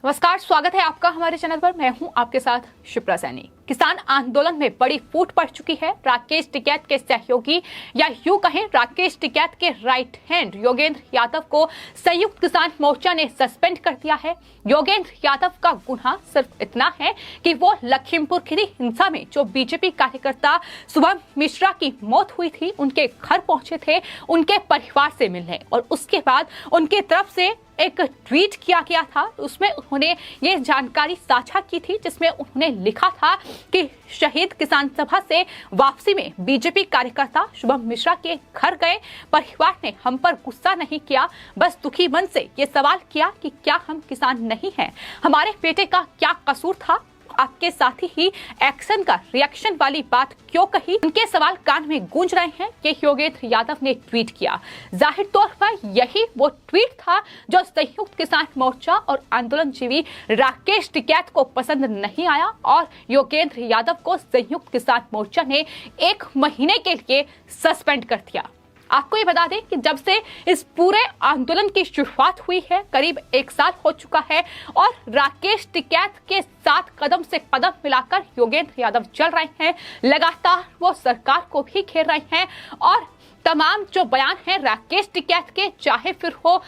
नमस्कार, स्वागत है आपका हमारे चैनल पर। मैं हूं आपके साथ शिप्रा सैनी। किसान आंदोलन में बड़ी फूट पड़ चुकी है। राकेश टिकैत के सहयोगी या यूं कहें राकेश टिकैत के राइट हैंड योगेंद्र यादव को संयुक्त किसान मोर्चा ने सस्पेंड कर दिया है। योगेंद्र यादव का गुनाह सिर्फ इतना है कि वो लखीमपुर खीरी हिंसा में जो बीजेपी कार्यकर्ता शुभम मिश्रा की मौत हुई थी, उनके घर पहुंचे थे उनके परिवार से मिलने, और उसके बाद उनकी तरफ से एक ट्वीट किया गया था। उसमें उन्होंने ये जानकारी साझा की थी जिसमें उन्होंने लिखा था कि शहीद किसान सभा से वापसी में बीजेपी कार्यकर्ता शुभम मिश्रा के घर गए। परिवार ने हम पर गुस्सा नहीं किया, बस दुखी मन से ये सवाल किया कि क्या हम किसान नहीं हैं, हमारे बेटे का क्या कसूर था, आपके साथी ही एक्शन का रिएक्शन वाली बात क्यों कही। उनके सवाल कान में गूंज रहे हैं। ये योगेंद्र यादव ने ट्वीट किया। जाहिर तौर पर यही वो ट्वीट था जो संयुक्त किसान मोर्चा और आंदोलनजीवी राकेश टिकैत को पसंद नहीं आया और योगेंद्र यादव को संयुक्त किसान मोर्चा ने 1 महीने के लिए सस्पेंड कर दिया। आपको ये बता दें कि जब से इस पूरे आंदोलन की शुरुआत हुई है करीब 1 साल हो चुका है और राकेश टिकैत के साथ कदम से कदम मिलाकर योगेंद्र यादव चल रहे हैं। लगातार वो सरकार को भी घेर रहे हैं और तमाम जो बयान है राकेश टिकैत के, चाहे फिर हो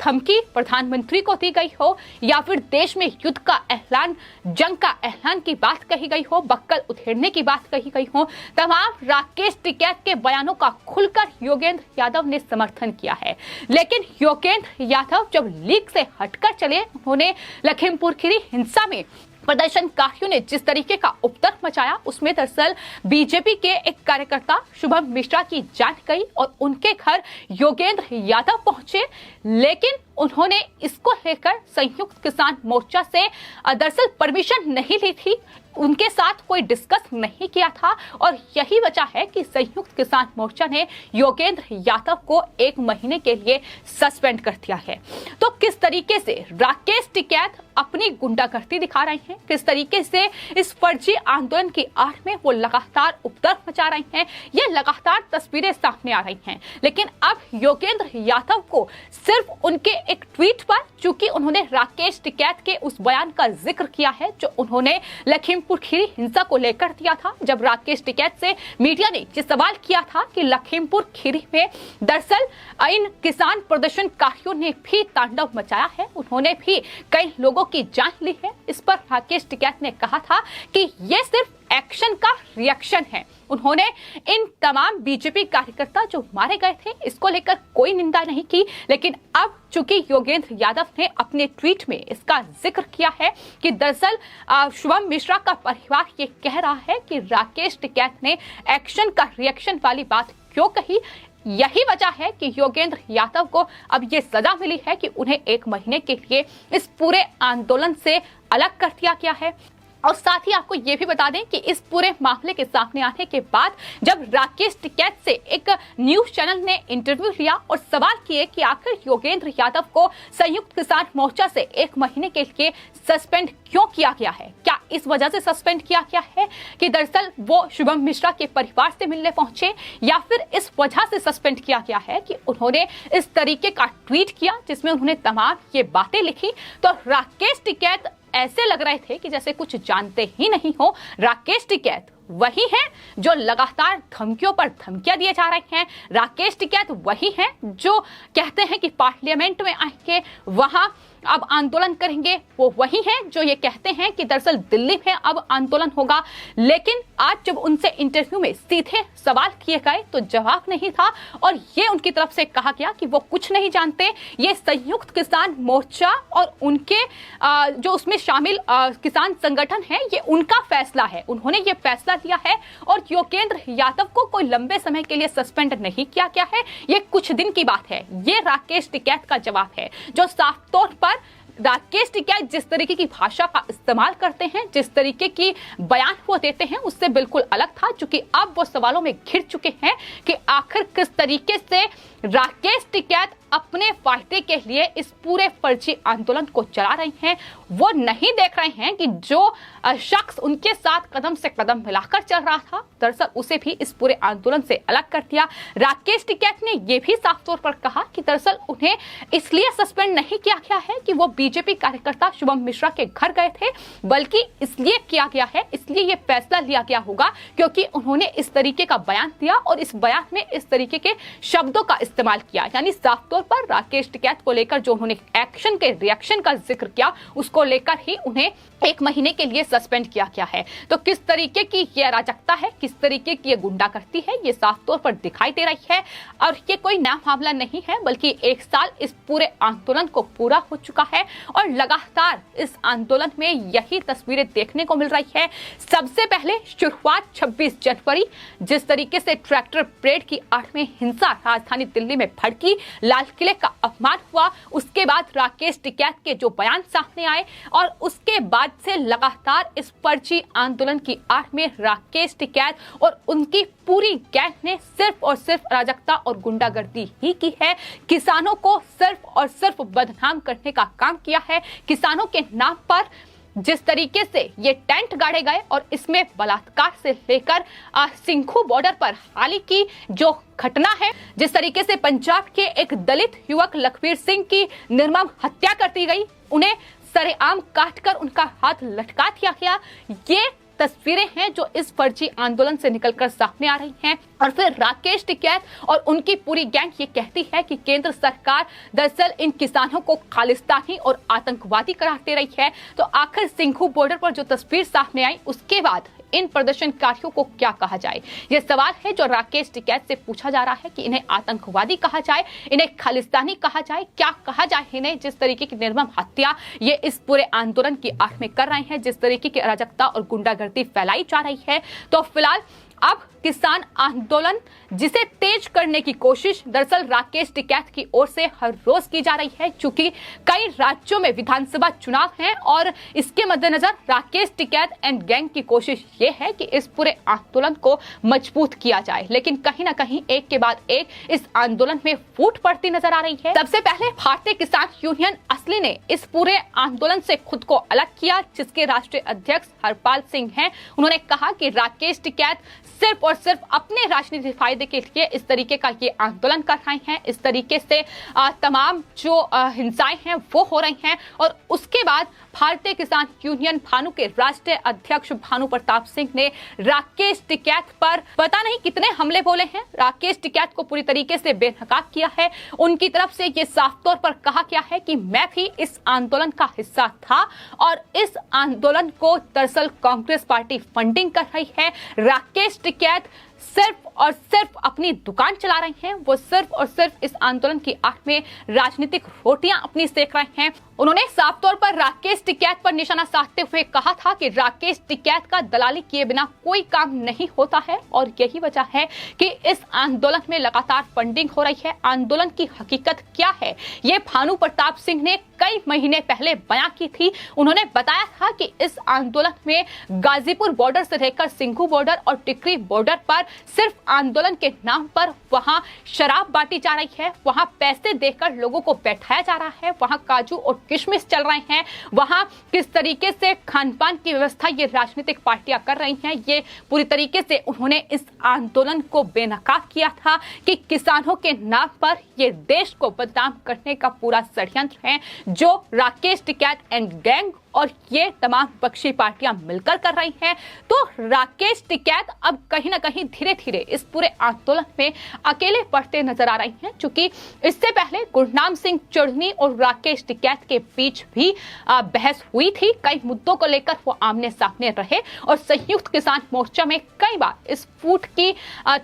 धमकी प्रधानमंत्री को दी गई हो या फिर देश में युद्ध का ऐलान, जंग का ऐलान की बात कही गई हो, बक्कल उधेड़ने की बात कही गई हो, तमाम राकेश टिकैत के बयानों का खुलकर योगेंद्र यादव ने समर्थन किया है। लेकिन योगेंद्र यादव जब लीग से हटकर चले, उन्होंने लखीमपुर खीरी हिंसा में प्रदर्शनकारियों ने जिस तरीके का उपद्रव मचाया, उसमें दरअसल बीजेपी के एक कार्यकर्ता शुभम मिश्रा की जान गई और उनके घर योगेंद्र यादव पहुंचे। लेकिन उन्होंने इसको लेकर संयुक्त किसान मोर्चा से दरअसल परमिशन नहीं ली थी, उनके साथ कोई डिस्कस नहीं किया था और यही वजह है कि संयुक्त किसान मोर्चा ने योगेंद्र यादव को 1 महीने के लिए सस्पेंड कर दिया है। तो किस तरीके से राकेश टिकैत अपनी गुंडागर्दी दिखा रहे हैं, किस तरीके से इस फर्जी आंदोलन की आड़ में वो लगातार उपद्रव मचा रहे हैं, ये लगातार तस्वीरें सामने आ रही हैं। लेकिन अब योगेंद्र यादव को सिर्फ उनके एक ट्वीट पर, चूंकि उन्होंने राकेश टिकैत के उस बयान का जिक्र किया है जो उन्होंने लखीमपुर खीरी हिंसा को लेकर दिया था, जब राकेश टिकैत से मीडिया ने ये सवाल किया था कि लखीमपुर खीरी में दरअसल इन किसान प्रदर्शनकारियों ने भी तांडव मचाया है, उन्होंने भी कई लोगों की जान ली है। इस पर राकेश टिकैत ने कहा था कि ये सिर्फ एक्शन का रिएक्शन है। उन्होंने इन तमाम बीजेपी कार्यकर्ता जो मारे गए थे इसको लेकर कोई निंदा नहीं की। लेकिन अब चूंकि योगेंद्र यादव ने अपने ट्वीट में इसका जिक्र किया है कि दरअसल शुभम मिश्रा का परिवार ये कह रहा है कि राकेश टिकैत ने एक्शन का रिएक्शन वाली बात क्यों कही, यही वजह है कि योगेंद्र यादव को अब ये सजा मिली है कि उन्हें 1 महीने के लिए इस पूरे आंदोलन से अलग कर दिया गया है। और साथ ही आपको ये भी बता दें कि इस पूरे मामले के सामने आने के बाद जब राकेश टिकैत से एक न्यूज चैनल ने इंटरव्यू लिया और सवाल किए कि आखिर योगेंद्र यादव को संयुक्त किसान मोर्चा से 1 महीने के लिए सस्पेंड क्यों किया गया है, क्या इस वजह से सस्पेंड किया गया है कि दरअसल वो शुभम मिश्रा के परिवार से मिलने पहुंचे, या फिर इस वजह से सस्पेंड किया गया है कि उन्होंने इस तरीके का ट्वीट किया जिसमें उन्होंने तमाम ये बातें लिखी। तो राकेश टिकैत ऐसे लग रहे थे कि जैसे कुछ जानते ही नहीं हो। राकेश टिकैत वही हैं जो लगातार धमकियों पर धमकियां दिए जा रहे हैं। राकेश टिकैत वही हैं जो कहते हैं कि पार्लियामेंट में आएंगे, वहां अब आंदोलन करेंगे। वो वही हैं जो ये कहते हैं कि दरअसल दिल्ली में अब आंदोलन होगा। लेकिन आज जब उनसे इंटरव्यू में सीधे सवाल किए गए तो जवाब नहीं था और ये उनकी तरफ से कहा गया कि वो कुछ नहीं जानते। ये संयुक्त किसान मोर्चा और उनके जो उसमें शामिल किसान संगठन है, ये उनका फैसला है, उन्होंने ये फैसला लिया है और योगेंद्र यादव को कोई लंबे समय के लिए सस्पेंड नहीं किया गया है, ये कुछ दिन की बात है। ये राकेश टिकैत का जवाब है जो साफ तौर पर राकेश टिकैत जिस तरीके की भाषा का इस्तेमाल करते हैं, जिस तरीके की बयान वो देते हैं, उससे बिल्कुल अलग था। क्योंकि अब वो सवालों में घिर चुके हैं कि आखिर किस तरीके से राकेश टिकैत अपने फायदे के लिए इस पूरे फर्जी आंदोलन को चला रहे हैं। वो नहीं देख रहे हैं कि जो शख्स उनके साथ कदम से कदम मिलाकर चल रहा था, दरअसल उसे भी इस पूरे आंदोलन से अलग कर दिया। राकेश टिकैत ने यह भी साफ तौर पर कहा कि दरअसल उन्हें इसलिए सस्पेंड नहीं किया गया है कि वो बीजेपी कार्यकर्ता शुभम मिश्रा के घर गए थे, बल्कि इसलिए किया गया है, इसलिए यह फैसला लिया गया होगा क्योंकि उन्होंने इस तरीके का बयान दिया और इस बयान में इस तरीके के शब्दों का इस्तेमाल किया। यानी साफ तौर पर राकेश टिकैत को लेकर जो उन्होंने एक्शन के रिएक्शन का जिक्र किया, उसको लेकर ही उन्हें 1 महीने के लिए सस्पेंड किया गया है। तो किस तरीके की ये अराजकता है, किस तरीके की ये गुंडागर्दी है, ये साफ तौर पर दिखाई दे रही है। और ये कोई नया मामला नहीं है, बल्कि 1 साल इस पूरे आंदोलन को पूरा हो चुका है और लगातार इस आंदोलन में यही तस्वीरें देखने को मिल रही है। सबसे पहले शुरुआत 26 जनवरी, जिस तरीके से ट्रैक्टर परेड की आड़ में हिंसा राजधानी दिल्ली में भड़की, लाल किले का अपमान हुआ, उसके बाद राकेश टिकैत के जो बयान सामने आए और उसके बाद से लगातार इस फर्जी आंदोलन की आड़ में राकेश टिकैत और उनकी पूरी गैंग ने सिर्फ और सिर्फ अराजकता और गुंडागर्दी ही की है। किसानों को सिर्फ और सिर्फ बदनाम करने का काम किया है। किसानों के नाम पर जिस तरीके से ये टेंट गाड़े गए और इसमें बलात्कार से लेकर सिंघू बॉर्डर पर हाल ही की जो घटना है, जिस तरीके से पंजाब के एक दलित युवक लखबीर सिंह की निर्मम हत्या कर दी गई, उन्हें सरेआम काटकर उनका हाथ लटका दिया गया, ये तस्वीरें हैं जो इस फर्जी आंदोलन से निकलकर सामने आ रही हैं। और फिर राकेश टिकैत और उनकी पूरी गैंग ये कहती है कि केंद्र सरकार दरअसल इन किसानों को खालिस्तानी और आतंकवादी करार दे रही है। तो आखिर सिंघू बॉर्डर पर जो तस्वीर सामने आई, उसके बाद इन प्रदर्शनकारियों को क्या कहा जाए, यह सवाल है जो राकेश टिकैत से पूछा जा रहा है कि इन्हें आतंकवादी कहा जाए, इन्हें खालिस्तानी कहा जाए, क्या कहा जाए इन्हें, जिस तरीके की निर्मम हत्या ये इस पूरे आंदोलन की आड़ में कर रहे हैं, जिस तरीके की अराजकता और गुंडागर्दी फैलाई जा रही है। तो फिलहाल अब किसान आंदोलन जिसे तेज करने की कोशिश दरअसल राकेश टिकैत की ओर से हर रोज की जा रही है, क्योंकि कई राज्यों में विधानसभा चुनाव हैं और इसके मद्देनजर राकेश टिकैत एंड गैंग की कोशिश ये है कि इस पूरे आंदोलन को मजबूत किया जाए। लेकिन कहीं ना कहीं एक के बाद एक इस आंदोलन में फूट पड़ती नजर आ रही है। सबसे पहले भारतीय किसान यूनियन असली ने इस पूरे आंदोलन से खुद को अलग किया, जिसके राष्ट्रीय अध्यक्ष हरपाल सिंह हैं। उन्होंने कहा कि राकेश टिकैत सिर्फ और सिर्फ अपने राजनीतिक फायदे के लिए इस तरीके का ये आंदोलन कर रहे हैं, इस तरीके से तमाम जो हिंसाएं हैं वो हो रही हैं। और उसके बाद भारतीय किसान यूनियन भानु के राष्ट्रीय अध्यक्ष भानु प्रताप सिंह ने राकेश टिकैत पर पता नहीं कितने हमले बोले हैं, राकेश टिकैत को पूरी तरीके से बेनकाब किया है। उनकी तरफ से ये साफ तौर पर कहा गया है कि मैं भी इस आंदोलन का हिस्सा था और इस आंदोलन को दरअसल कांग्रेस पार्टी फंडिंग कर रही है। राकेश टिकैत सिर्फ और सिर्फ अपनी दुकान चला रहे हैं, वो सिर्फ और सिर्फ इस आंदोलन की आड़ में राजनीतिक रोटियां अपनी सेक रहे हैं। उन्होंने साफ तौर पर राकेश टिकैत पर निशाना साधते हुए कहा था कि राकेश टिकैत का दलाली किए बिना कोई काम नहीं होता है और यही वजह है कि इस आंदोलन में लगातार फंडिंग हो रही है। आंदोलन की हकीकत क्या है, ये भानु प्रताप सिंह ने कई महीने पहले बयां की थी। उन्होंने बताया था कि इस आंदोलन में गाजीपुर बॉर्डर से लेकर सिंघू बॉर्डर और टिकरी बॉर्डर पर सिर्फ आंदोलन के नाम पर वहां शराब बांटी जा रही है, वहां पैसे देकर लोगों को बैठाया जा रहा है, वहां काजू और किशमिश चल रहे हैं, वहां किस तरीके से खान पान की व्यवस्था ये राजनीतिक पार्टियां कर रही हैं। ये पूरी तरीके से उन्होंने इस आंदोलन को बेनकाब किया था कि किसानों के नाम पर ये देश को बदनाम करने का पूरा षड्यंत्र है जो राकेश टिकैत एंड गैंग और ये तमाम पक्षी पार्टियां मिलकर कर रही हैं। तो राकेश टिकैत अब कहीं ना कहीं धीरे धीरे इस पूरे आंदोलन में अकेले पड़ते नजर आ रही हैं, क्योंकि इससे पहले गुरनाम सिंह चढ़नी और राकेश टिकैत के बीच भी बहस हुई थी। कई मुद्दों को लेकर वो आमने सामने रहे और संयुक्त किसान मोर्चा में कई बार इस फूट की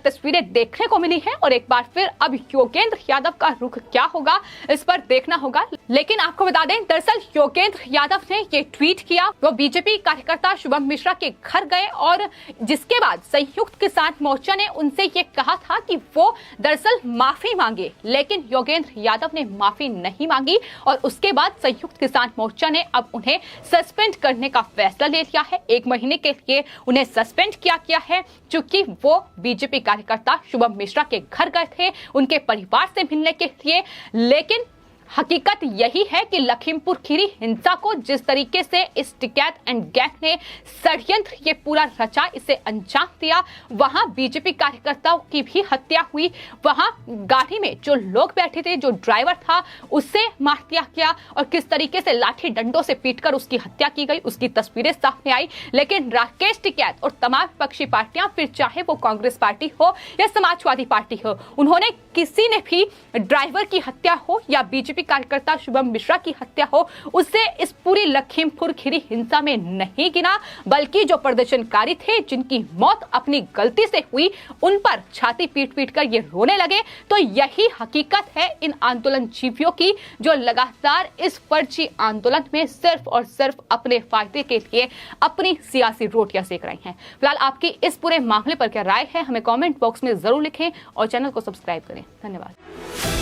तस्वीरें देखने को मिली है। और एक बार फिर अब योगेंद्र यादव का रुख क्या होगा, इस पर देखना होगा। लेकिन आपको बता दें, दरअसल योगेंद्र यादव ने ये ट्वीट किया। वो बीजेपी कार्यकर्ता शुभम मिश्रा के घर गए और जिसके बाद संयुक्त किसान मोर्चा ने उनसे ये कहा था कि वो दरअसल माफी मांगे, लेकिन योगेंद्र यादव ने माफी नहीं मांगी और उसके बाद संयुक्त किसान मोर्चा ने अब उन्हें सस्पेंड करने का फैसला ले लिया है। 1 महीने के लिए उन्हें सस्पेंड किया गया है, चूंकि वो बीजेपी कार्यकर्ता शुभम मिश्रा के घर गए थे उनके परिवार से मिलने के लिए। लेकिन हकीकत यही है कि लखीमपुर खीरी हिंसा को जिस तरीके से इस टिकैत एंड गैंग ने षड्यंत्र ये पूरा रचा, इसे अंजाम दिया, वहां बीजेपी कार्यकर्ताओं की भी हत्या हुई, वहां गाड़ी में जो लोग बैठे थे, जो ड्राइवर था, उससे मार दिया गया और किस तरीके से लाठी डंडों से पीटकर उसकी हत्या की गई, उसकी तस्वीरें सामने आई। लेकिन राकेश टिकैत और तमाम विपक्षी पार्टियां, फिर चाहे वो कांग्रेस पार्टी हो या समाजवादी पार्टी हो, उन्होंने किसी ने भी ड्राइवर की हत्या हो या बीजेपी कार्यकर्ता शुभम मिश्रा की हत्या हो, उससे इस पूरी लखीमपुर खीरी हिंसा में नहीं गिना, बल्कि जो प्रदर्शनकारी थे जिनकी मौत अपनी गलती से हुई, उन पर छाती पीट पीट कर ये रोने लगे। तो यही हकीकत है इन आंदोलन जीवियों की, जो लगातार इस फर्जी आंदोलन में सिर्फ और सिर्फ अपने फायदे के लिए अपनी सियासी रोटियां सेक रहे हैं। फिलहाल आपकी इस पूरे मामले पर क्या राय है, हमें कमेंट बॉक्स में जरूर लिखें और चैनल को सब्सक्राइब करें। धन्यवाद।